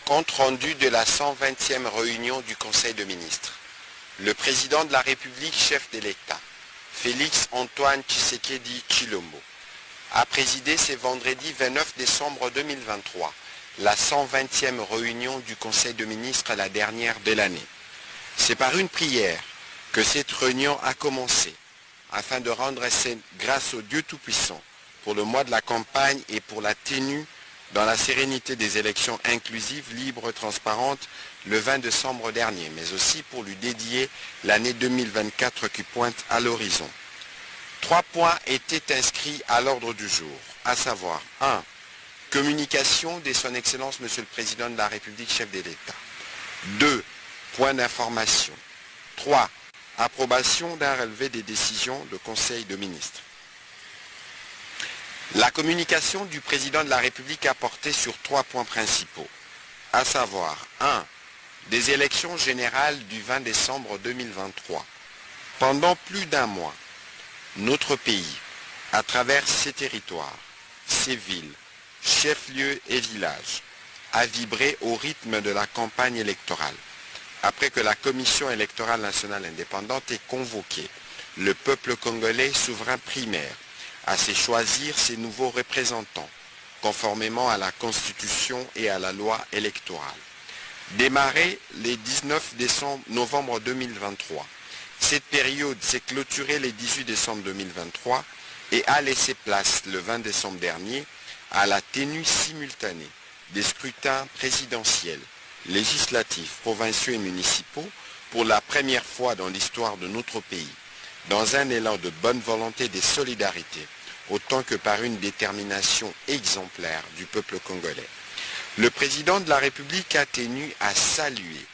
Compte rendu de la 120e réunion du Conseil de ministres. Le président de la République, chef de l'État, Félix Antoine Tshisekedi Tshilombo, a présidé ce vendredi 29 décembre 2023 la 120e réunion du Conseil de ministres, la dernière de l'année. C'est par une prière que cette réunion a commencé, afin de rendre grâce au Dieu Tout-Puissant pour le mois de la campagne et pour la tenue dans la sérénité des élections inclusives, libres, transparentes, le 20 décembre dernier, mais aussi pour lui dédier l'année 2024 qui pointe à l'horizon. 3 points étaient inscrits à l'ordre du jour, à savoir 1. Communication de son Excellence Monsieur le Président de la République, chef de l'État. 2. Point d'information. 3. Approbation d'un relevé des décisions de Conseil de ministres. La communication du Président de la République a porté sur 3 points principaux, à savoir 1. Des élections générales du 20 décembre 2023. Pendant plus d'un mois, notre pays, à travers ses territoires, ses villes, chefs-lieux et villages, a vibré au rythme de la campagne électorale. Après que la Commission électorale nationale indépendante ait convoqué le peuple congolais souverain primaire à se choisir ses nouveaux représentants, conformément à la Constitution et à la loi électorale. Démarré le 19 novembre 2023, cette période s'est clôturée le 18 décembre 2023 et a laissé place le 20 décembre dernier à la tenue simultanée des scrutins présidentiels, législatifs, provinciaux et municipaux pour la première fois dans l'histoire de notre pays, dans un élan de bonne volonté et de solidarité, autant que par une détermination exemplaire du peuple congolais. Le président de la République a tenu à saluer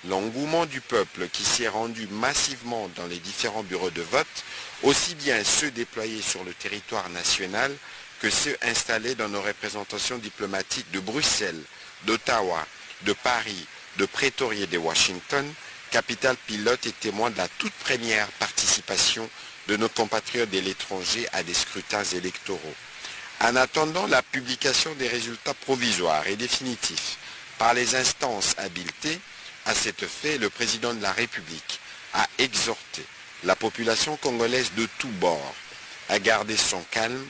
l'engouement du peuple qui s'est rendu massivement dans les différents bureaux de vote, aussi bien ceux déployés sur le territoire national que ceux installés dans nos représentations diplomatiques de Bruxelles, d'Ottawa, de Paris, de Pretoria et de Washington, capitale pilote et témoin de la toute première participation de nos compatriotes de l'étranger à des scrutins électoraux. En attendant la publication des résultats provisoires et définitifs par les instances habilitées, à cet fait, le président de la République a exhorté la population congolaise de tous bords à garder son calme,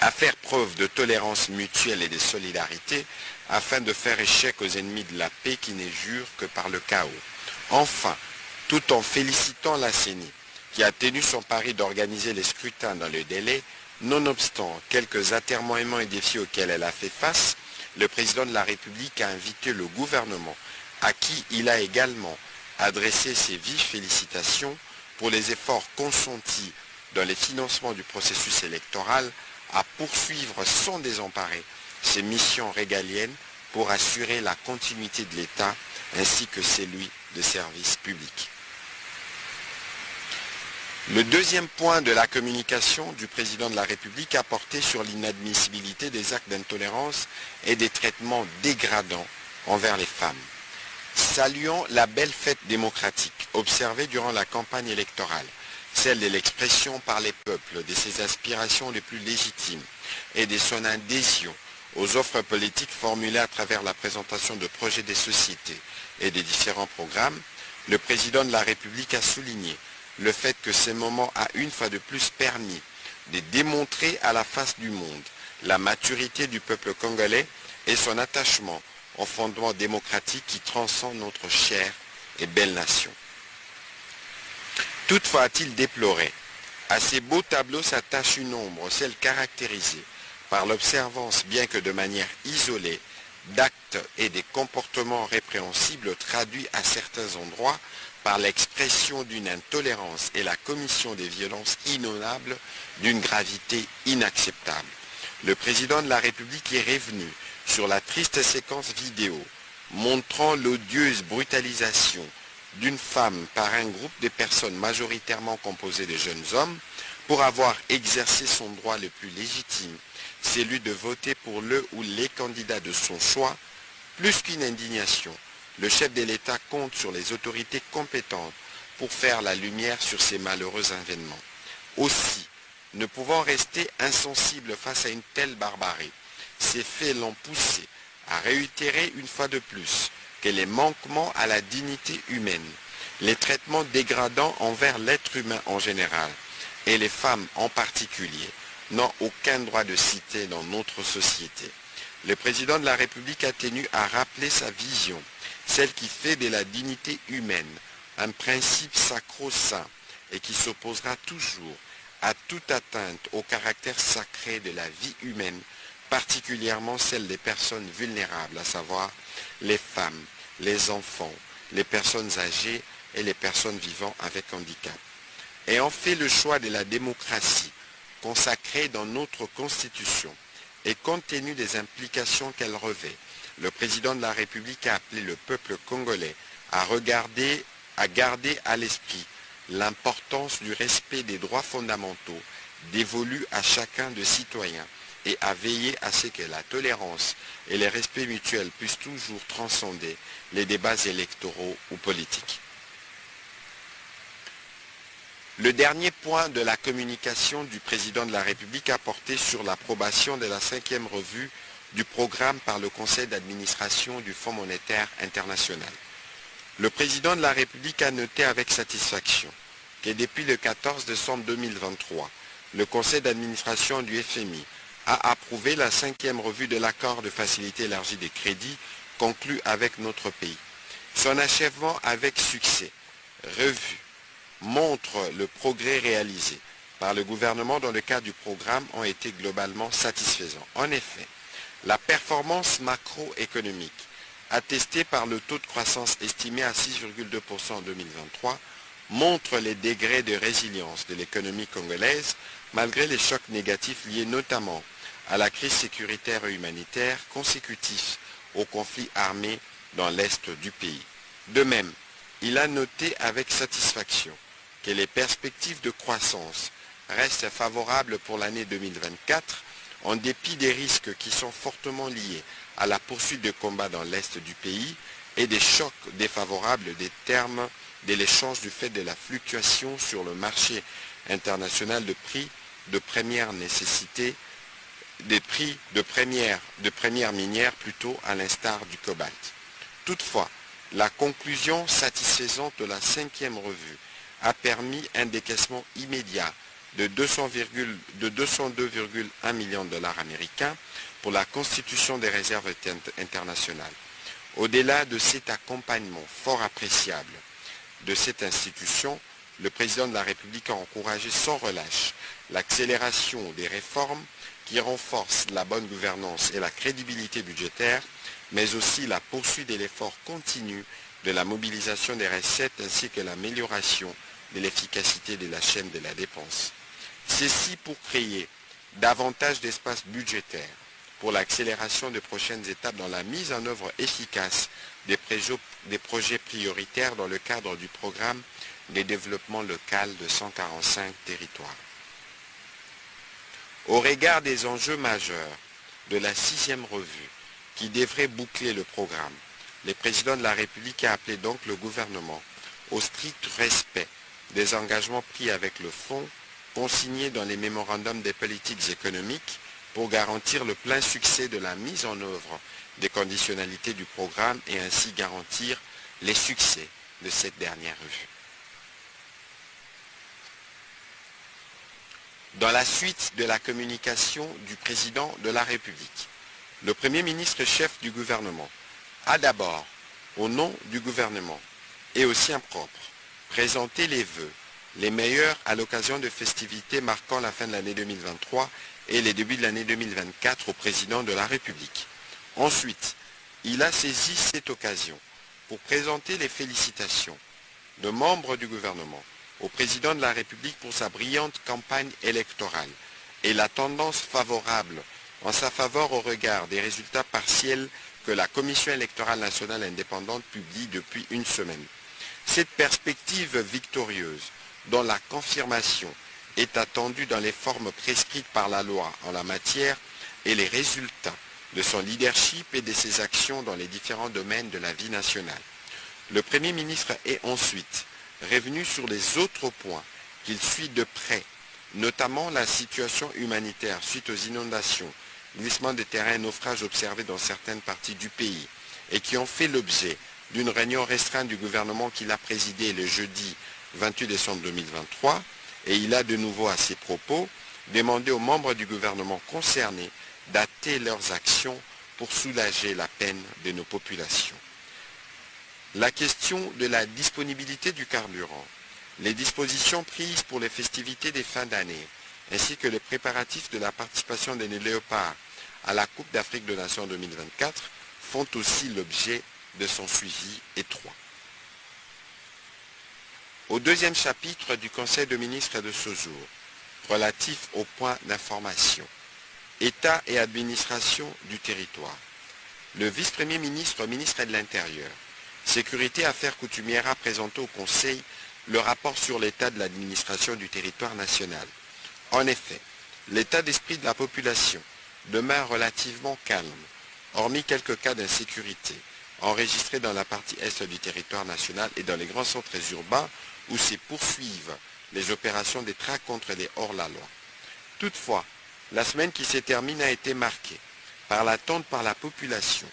à faire preuve de tolérance mutuelle et de solidarité afin de faire échec aux ennemis de la paix qui ne jurent que par le chaos. Enfin, tout en félicitant la CENI, qui a tenu son pari d'organiser les scrutins dans le délai, nonobstant quelques atermoiements et défis auxquels elle a fait face, le président de la République a invité le gouvernement, à qui il a également adressé ses vives félicitations pour les efforts consentis dans les financements du processus électoral, à poursuivre sans désemparer ses missions régaliennes pour assurer la continuité de l'État ainsi que celui de services publics. Le deuxième point de la communication du président de la République a porté sur l'inadmissibilité des actes d'intolérance et des traitements dégradants envers les femmes. Saluons la belle fête démocratique observée durant la campagne électorale, celle de l'expression par les peuples de ses aspirations les plus légitimes et de son adhésion aux offres politiques formulées à travers la présentation de projets de société et des différents programmes, le président de la République a souligné le fait que ce moment a une fois de plus permis de démontrer à la face du monde la maturité du peuple congolais et son attachement aux fondements démocratiques qui transcendent notre chère et belle nation. Toutefois, a-t-il déploré, à ces beaux tableaux s'attache une ombre, celle caractérisée par l'observance, bien que de manière isolée, d'actes et des comportements répréhensibles traduits à certains endroits par l'expression d'une intolérance et la commission des violences innommables d'une gravité inacceptable. Le président de la République est revenu sur la triste séquence vidéo montrant l'odieuse brutalisation d'une femme par un groupe de personnes majoritairement composées de jeunes hommes pour avoir exercé son droit le plus légitime, celui de voter pour le ou les candidats de son choix. Plus qu'une indignation, le chef de l'État compte sur les autorités compétentes pour faire la lumière sur ces malheureux événements. Aussi, ne pouvant rester insensible face à une telle barbarie, ces faits l'ont poussé a réitéré une fois de plus que les manquements à la dignité humaine, les traitements dégradants envers l'être humain en général et les femmes en particulier n'ont aucun droit de cité dans notre société. Le président de la République a tenu à rappeler sa vision, celle qui fait de la dignité humaine un principe sacro-saint et qui s'opposera toujours à toute atteinte au caractère sacré de la vie humaine, particulièrement celle des personnes vulnérables, à savoir les femmes, les enfants, les personnes âgées et les personnes vivant avec handicap. Ayant fait le choix de la démocratie consacrée dans notre Constitution et compte tenu des implications qu'elle revêt, le président de la République a appelé le peuple congolais à garder à l'esprit l'importance du respect des droits fondamentaux dévolus à chacun de citoyens et à veiller à ce que la tolérance et le respect mutuel puissent toujours transcender les débats électoraux ou politiques. Le dernier point de la communication du président de la République a porté sur l'approbation de la 5e revue du programme par le Conseil d'administration du Fonds monétaire international. Le président de la République a noté avec satisfaction que depuis le 14 décembre 2023, le Conseil d'administration du FMI a approuvé la 5e revue de l'accord de facilité élargie des crédits conclu avec notre pays. Son achèvement avec succès, revu, montre le progrès réalisé par le gouvernement dans le cadre du programme ont été globalement satisfaisants. En effet, la performance macroéconomique, attestée par le taux de croissance estimé à 6,2% en 2023, montre les degrés de résilience de l'économie congolaise malgré les chocs négatifs liés notamment à la crise sécuritaire et humanitaire consécutifs au conflit armé dans l'est du pays. De même, il a noté avec satisfaction que les perspectives de croissance restent favorables pour l'année 2024 en dépit des risques qui sont fortement liés à la poursuite de combats dans l'est du pays et des chocs défavorables des termes de l'échange du fait de la fluctuation sur le marché international de prix de première nécessité, des prix de première minière plutôt à l'instar du cobalt. Toutefois, la conclusion satisfaisante de la 5e revue a permis un décaissement immédiat de 202,1 millions de dollars américains pour la constitution des réserves internationales. Au-delà de cet accompagnement fort appréciable de cette institution, le président de la République a encouragé sans relâche l'accélération des réformes qui renforcent la bonne gouvernance et la crédibilité budgétaire, mais aussi la poursuite de l'effort continu de la mobilisation des recettes ainsi que l'amélioration de l'efficacité de la chaîne de la dépense. Ceci pour créer davantage d'espace budgétaire pour l'accélération des prochaines étapes dans la mise en œuvre efficace des projets prioritaires dans le cadre du programme de développement local de 145 territoires. Au regard des enjeux majeurs de la 6e revue qui devrait boucler le programme, le président de la République a appelé donc le gouvernement au strict respect des engagements pris avec le Fonds consignés dans les mémorandums des politiques économiques pour garantir le plein succès de la mise en œuvre des conditionnalités du programme et ainsi garantir les succès de cette dernière revue. Dans la suite de la communication du président de la République, le Premier ministre chef du gouvernement a d'abord, au nom du gouvernement et au sien propre, présenté les vœux les meilleurs à l'occasion de festivités marquant la fin de l'année 2023 et les débuts de l'année 2024 au président de la République. Ensuite, il a saisi cette occasion pour présenter les félicitations de membres du gouvernement au président de la République pour sa brillante campagne électorale et la tendance favorable en sa faveur au regard des résultats partiels que la Commission électorale nationale indépendante publie depuis une semaine. Cette perspective victorieuse, dont la confirmation est attendue dans les formes prescrites par la loi en la matière et les résultats de son leadership et de ses actions dans les différents domaines de la vie nationale. Le Premier ministre est ensuite revenu sur les autres points qu'il suit de près, notamment la situation humanitaire suite aux inondations glissements de terrain et naufrages observés dans certaines parties du pays et qui ont fait l'objet d'une réunion restreinte du gouvernement qu'il a présidée le jeudi 28 décembre 2023, et il a de nouveau à ses propos demandé aux membres du gouvernement concernés d'hâter leurs actions pour soulager la peine de nos populations. La question de la disponibilité du carburant, les dispositions prises pour les festivités des fins d'année, ainsi que les préparatifs de la participation des Léopards à la Coupe d'Afrique des Nations 2024 font aussi l'objet de son suivi étroit. Au deuxième chapitre du Conseil de ministres de ce jour, relatif au point d'information, État et administration du territoire, le vice-premier ministre, ministre de l'Intérieur, Sécurité et Affaires coutumières a présenté au Conseil le rapport sur l'état de l'administration du territoire national. En effet, l'état d'esprit de la population demeure relativement calme, hormis quelques cas d'insécurité enregistrés dans la partie est du territoire national et dans les grands centres urbains où se poursuivent les opérations de traque contre les hors-la-loi. Toutefois, la semaine qui se termine a été marquée par l'attente par la population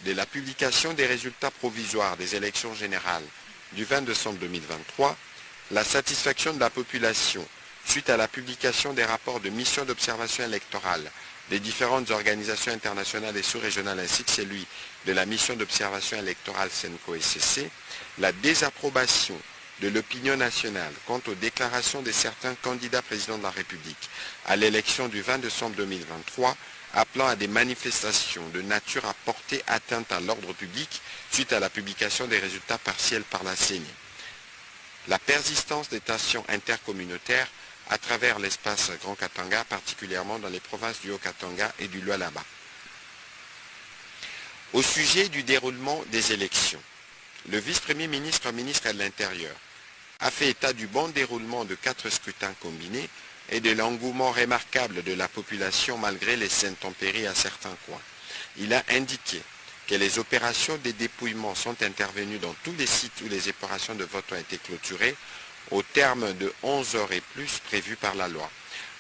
de la publication des résultats provisoires des élections générales du 20 décembre 2023, la satisfaction de la population suite à la publication des rapports de mission d'observation électorale des différentes organisations internationales et sous-régionales ainsi que celui de la mission d'observation électorale SENCO-SCC, la désapprobation de l'opinion nationale quant aux déclarations de certains candidats présidents de la République à l'élection du 20 décembre 2023, appelant à des manifestations de nature à porter atteinte à l'ordre public suite à la publication des résultats partiels par la CENI. La persistance des tensions intercommunautaires à travers l'espace Grand Katanga, particulièrement dans les provinces du Haut-Katanga et du Lualaba. Au sujet du déroulement des élections, le vice-premier ministre, ministre de l'Intérieur, a fait état du bon déroulement de 4 scrutins combinés et de l'engouement remarquable de la population malgré les intempéries à certains coins. Il a indiqué que les opérations de dépouillement sont intervenues dans tous les sites où les opérations de vote ont été clôturées au terme de 11 heures et plus prévues par la loi.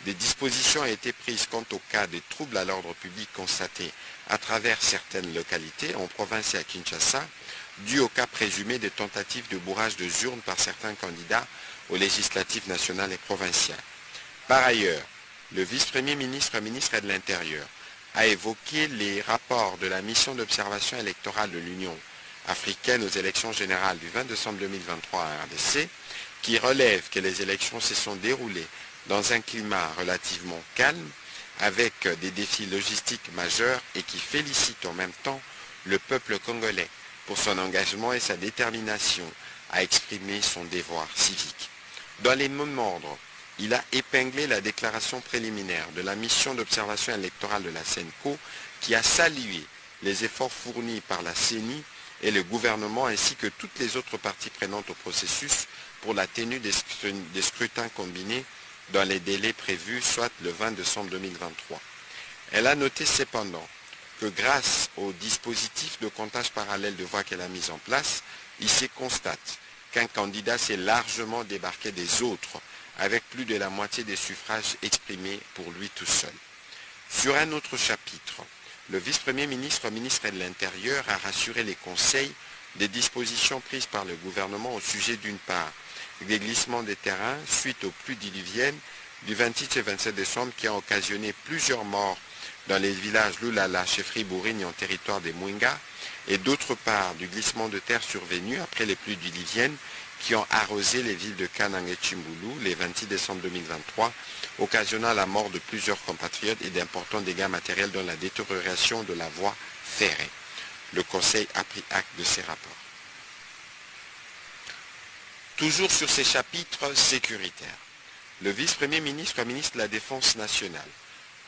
Des dispositions ont été prises quant au cas de troubles à l'ordre public constatés à travers certaines localités en province et à Kinshasa, dû au cas présumé de tentatives de bourrage de urnes par certains candidats aux législatives nationales et provinciales. Par ailleurs, le vice-premier ministre, ministre de l'Intérieur, a évoqué les rapports de la mission d'observation électorale de l'Union africaine aux élections générales du 20 décembre 2023 à RDC, qui relève que les élections se sont déroulées dans un climat relativement calme, avec des défis logistiques majeurs et qui félicite en même temps le peuple congolais pour son engagement et sa détermination à exprimer son devoir civique. Dans les mêmes ordres, il a épinglé la déclaration préliminaire de la mission d'observation électorale de la SENCO qui a salué les efforts fournis par la CENI et le gouvernement ainsi que toutes les autres parties prenantes au processus pour la tenue des scrutins combinés dans les délais prévus, soit le 20 décembre 2023. Elle a noté cependant que grâce au dispositif de comptage parallèle de voix qu'elle a mis en place, il se constate qu'un candidat s'est largement débarqué des autres avec plus de la moitié des suffrages exprimés pour lui tout seul. Sur un autre chapitre, le vice-premier ministre, ministre de l'Intérieur, a rassuré les conseils des dispositions prises par le gouvernement au sujet d'une part des glissements de terrain suite aux pluies diluviennes du 26 et 27 décembre qui ont occasionné plusieurs morts dans les villages Lulala, chefferie Bourigne en territoire des Mouinga, et d'autre part du glissement de terre survenu après les pluies diluviennes qui ont arrosé les villes de Kanang et Chimbulu le 26 décembre 2023, occasionnant la mort de plusieurs compatriotes et d'importants dégâts matériels dans la détérioration de la voie ferrée. Le Conseil a pris acte de ces rapports. Toujours sur ces chapitres sécuritaires, le vice-premier ministre, ministre de la Défense nationale,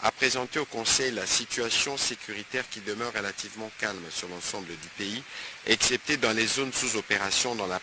a présenté au Conseil la situation sécuritaire qui demeure relativement calme sur l'ensemble du pays, excepté dans les zones sous opération dans la